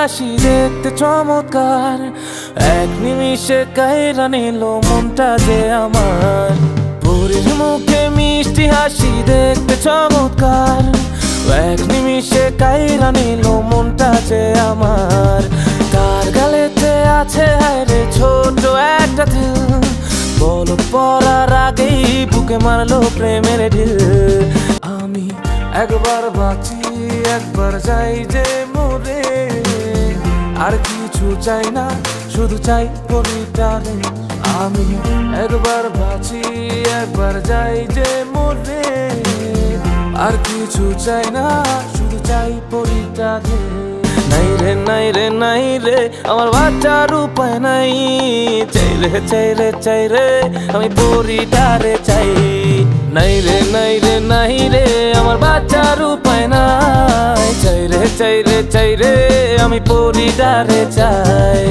হাসি দেখতে চমৎকার, এক নিমিষে কাইরা নিল মনটা যে আমার। পরীর মুখে মিষ্টি হাসি দেখতে চমৎকার, এক নিমিষে কাইরা নিল মনটা যে আমার। তার গালেতে আছে হায়রে ছোট একটা দিল, বলক পড়ার আগেই বুকে মারলো প্রেমের ঢিল। আমি একবার বাঁচি একবার যাই যে মরে, আর কিছু চাই না শুধু চাই পরিটারে। আমি একবার বাঁচি একবার যাই যে মরে, আর কিছু চাই না শুধু চাই পরিটারে। নাই রে নাই রে নাই রে আমার বাঁচার উপায় নাই, চাই রে চাই রে চাই রে আমি পরিটারে চাই। নাই রে নাই রে নাই রে আমার বাঁচার উপায় নাই, চাই রে চাই রে চাই রে আমি পরিটারে চাই।